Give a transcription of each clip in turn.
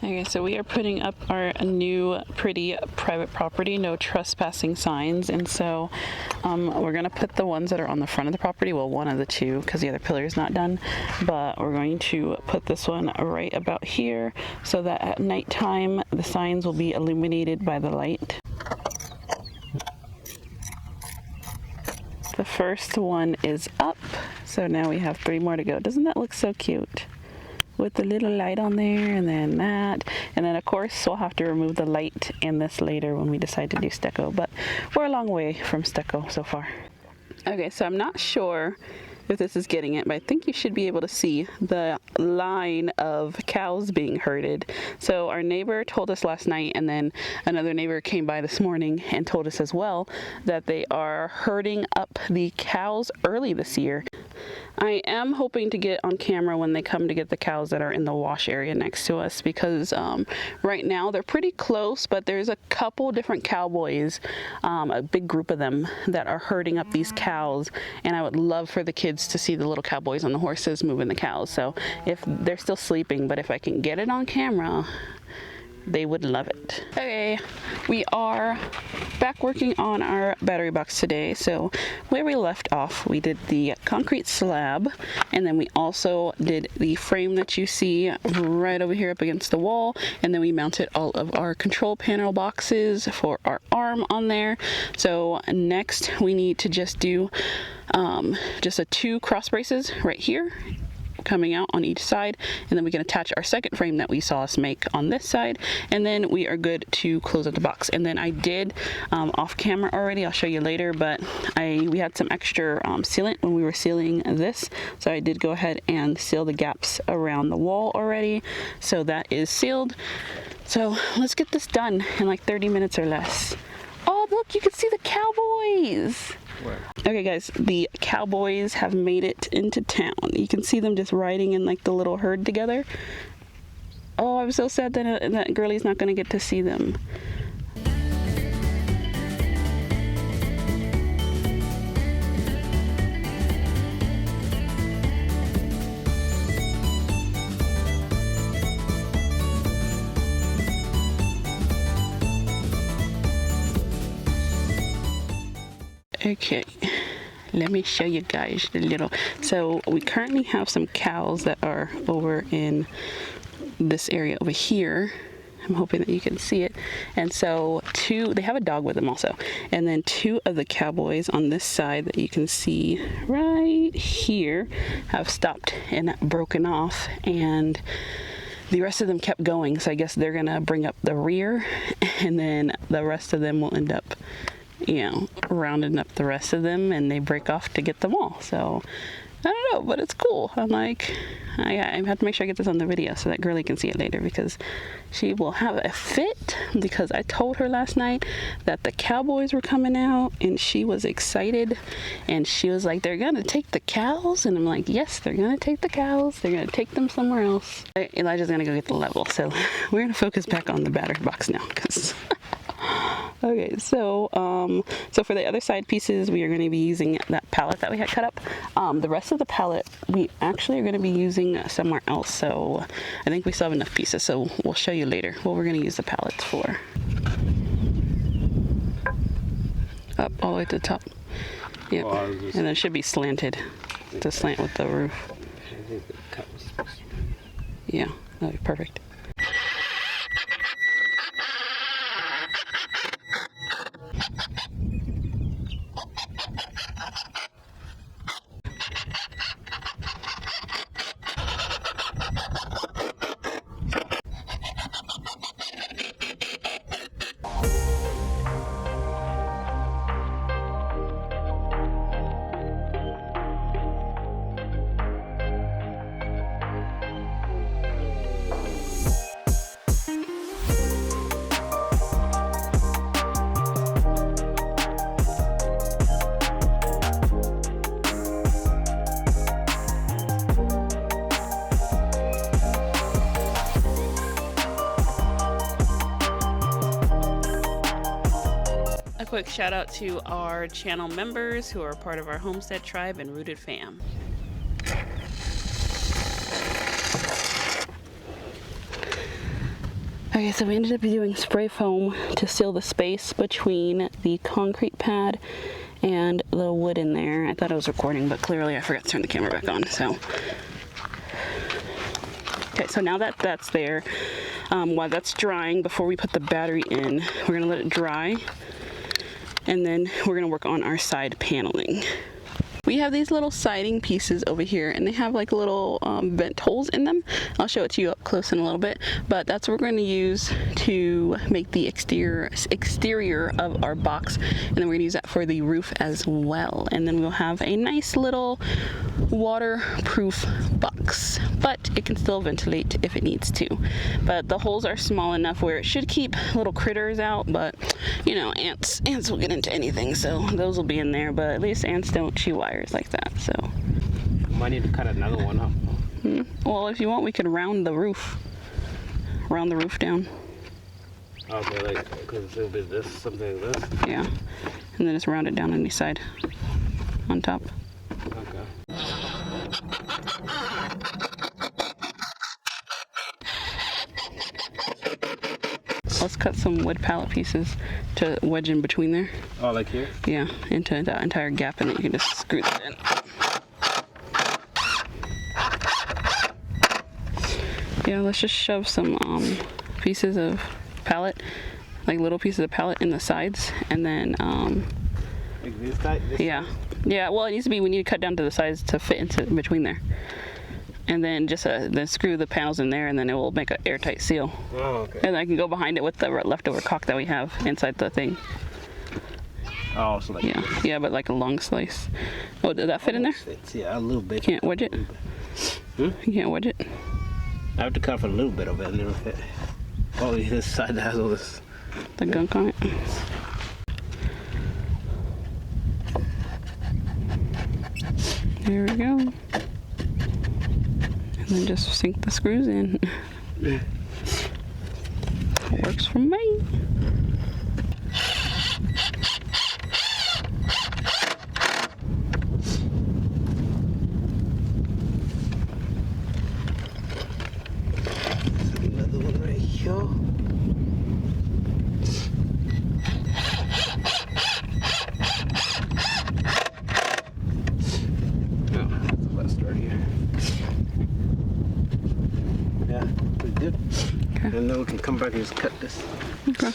Okay, so we are putting up our new pretty private property, no trespassing signs, and so we're going to put the ones that are on the front of the property, well, one of the two, because the other pillar is not done, but we're going to put this one right about here so that at nighttime the signs will be illuminated by the light. The first one is up, so now we have 3 more to go. Doesn't that look so cute? With the little light on there, and then that, and then of course we'll have to remove the light in this later when we decide to do stucco, but we're a long way from stucco so far. Okay, so I'm not sure if this is getting it, but I think you should be able to see the line of cows being herded. So our neighbor told us last night, and then another neighbor came by this morning and told us as well that they are herding up the cows early this year. I am hoping to get on camera when they come to get the cows that are in the wash area next to us, because right now they're pretty close, but there's a couple different cowboys, a big group of them that are herding up these cows, and I would love for the kids to see the little cowboys on the horses moving the cows. So if they're still sleeping, but if I can get it on camera, they would love it. Okay, we are back working on our battery box today. So where we left off, we did the concrete slab, and then we also did the frame that you see right over here up against the wall, and then we mounted all of our control panel boxes for our arm on there. So next we need to just do just 2 cross braces right here coming out on each side, and then we can attach our second frame that we saw us make on this side, and then we are good to close up the box. And then I did off camera already, I'll show you later, but we had some extra sealant when we were sealing this, so I did go ahead and seal the gaps around the wall already, so that is sealed. So let's get this done in like 30 minutes or less. Oh look, you can see the Cowboys. Where? Okay guys, the Cowboys have made it into town. You can see them just riding in like the little herd together. Oh, I'm so sad that girlie's not going to get to see them. Okay, let me show you guys the little, so we currently have some cows that are over in this area over here. I'm hoping that you can see it. And so they have a dog with them also, and then 2 of the Cowboys on this side that you can see right here have stopped and broken off, and the rest of them kept going. So I guess they're gonna bring up the rear, and then the rest of them will end up, you know, rounding up the rest of them, and they break off to get them all. So I don't know, but it's cool. I'm like, I have to make sure I get this on the video so that girlie can see it later, because she will have a fit, because I told her last night that the Cowboys were coming out and she was excited, and she was like, they're gonna take the cows, and I'm like, yes, they're gonna take the cows, they're gonna take them somewhere else. Elijah's gonna go get the level, so we're gonna focus back on the battery box now, because okay, so for the other side pieces, we are going to be using that pallet that we had cut up. The rest of the pallet we actually are going to be using somewhere else, so I think we still have enough pieces, so we'll show you later what we're going to use the pallets for. Up all the way to the top. Yep. Oh, and then it should be slanted to slant with the roof. Yeah, that'll be perfect. Quick shout out to our channel members who are part of our Homestead tribe and Rooted fam. Okay, so we ended up doing spray foam to seal the space between the concrete pad and the wood in there. I thought I was recording, but clearly I forgot to turn the camera back on, so. Okay, so now that that's there, while that's drying, before we put the battery in, we're gonna let it dry, and then we're gonna work on our side paneling. We have these little siding pieces over here, and they have like little vent holes in them. I'll show it to you up close in a little bit, but that's what we're going to use to make the exterior of our box, and then we're going to use that for the roof as well. And then we'll have a nice little waterproof box, but it can still ventilate if it needs to. But the holes are small enough where it should keep little critters out, but you know, ants will get into anything, so those will be in there. But at least ants don't chew wires like that, so. Might need to cut another one up. Well, if you want, we could round the roof down. Okay, like, because it'll be this, something like this? Yeah, and then just round it down on the side, on top. Okay. Let's cut some wood pallet pieces to wedge in between there. Oh, like here? Yeah, into that entire gap, and then you can just screw that in. Yeah, let's just shove some pieces of pallet, like little pieces of pallet in the sides, and then Like this type? yeah. Yeah, well, it needs to be, we need to cut down to the sides to fit into between there. And then just then screw the panels in there, and then it will make an airtight seal. Oh, okay. And I can go behind it with the leftover caulk that we have inside the thing. Oh, so like Yeah, this. yeah, but like a long slice. Oh, did that fit in there? Fits, yeah, a little bit. Can't wedge it? Hmm? You can't wedge it? I have to cut for a little bit of it, and it'll fit. Oh, this side that has all this. The gunk on it? There we go. And then just sink the screws in. Works for me. Another one right here. Good. Okay. And then we can come back and just cut this. Okay.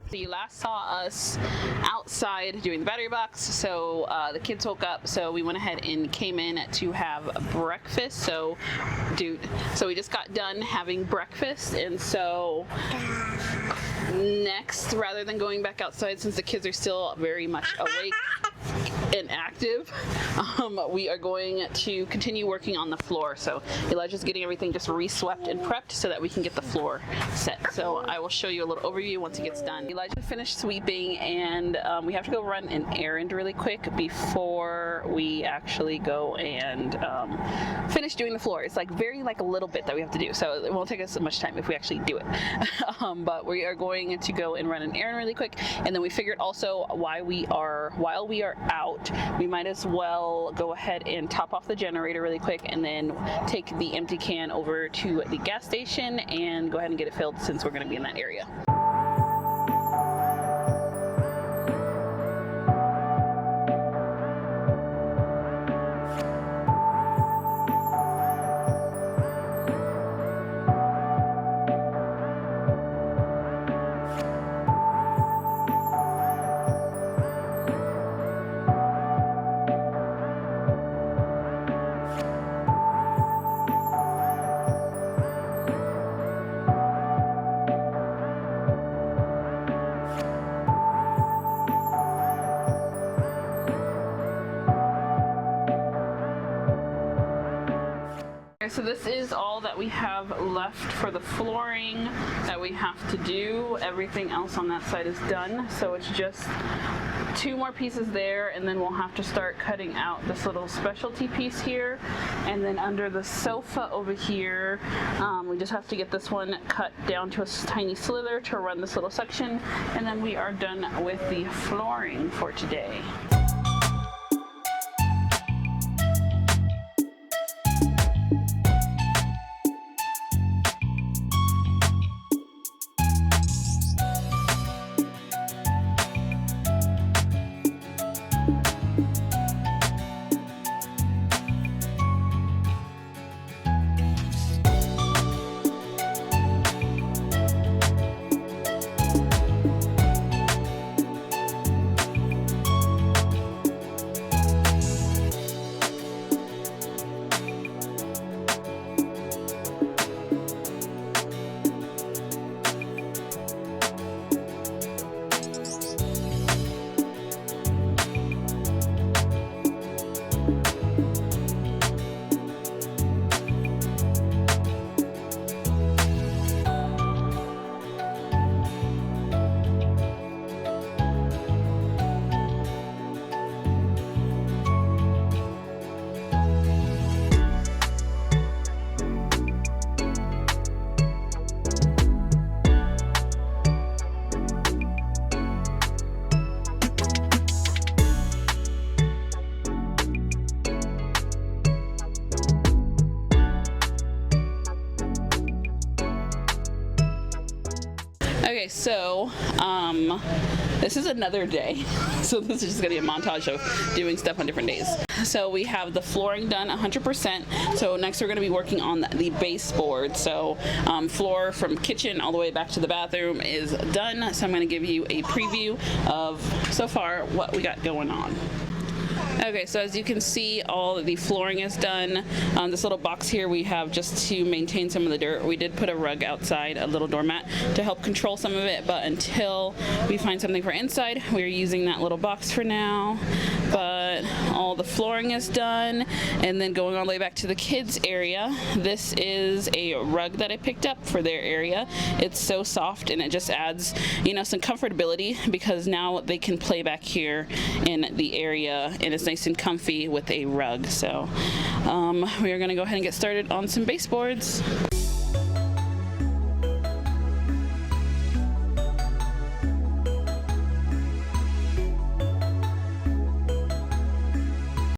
So you last saw us outside doing the battery box, so the kids woke up, so we went ahead and came in to have breakfast. So we just got done having breakfast, and so next, rather than going back outside, since the kids are still very much awake and active, we are going to continue working on the floor. So Elijah's getting everything just re-swept and prepped so that we can get the floor set. So I will show you a little overview once it gets done. Elijah finished sweeping, and we have to go run an errand really quick before we actually go and finish doing the floor. It's like a little bit that we have to do, so it won't take us so much time if we actually do it. But we are going to go and run an errand really quick, and then we figured also while we are out, we might as well go ahead and top off the generator really quick, and then take the empty can over to the gas station and go ahead and get it filled, since we're going to be in that area. Okay, so this is all that we have left for the flooring that we have to do. Everything else on that side is done, so it's just 2 more pieces there, and then we'll have to start cutting out this little specialty piece here. And then under the sofa over here, we just have to get this one cut down to a tiny slither to run this little section, and then we are done with the flooring for today. Okay, so this is another day. So this is just gonna be a montage of doing stuff on different days. So we have the flooring done 100%. So next we're gonna be working on the baseboard. So floor from kitchen all the way back to the bathroom is done. So I'm gonna give you a preview of so far what we got going on. Okay, so as you can see, all the flooring is done. This little box here we have just to maintain some of the dirt. We did put a rug outside, a little doormat, to help control some of it, but until we find something for inside, we're using that little box for now. But all the flooring is done, and then going all the way back to the kids area, this is a rug that I picked up for their area. It's so soft, and it just adds, you know, some comfortability, because now they can play back here in the area, and it's nice and comfy with a rug. So we are going to go ahead and get started on some baseboards.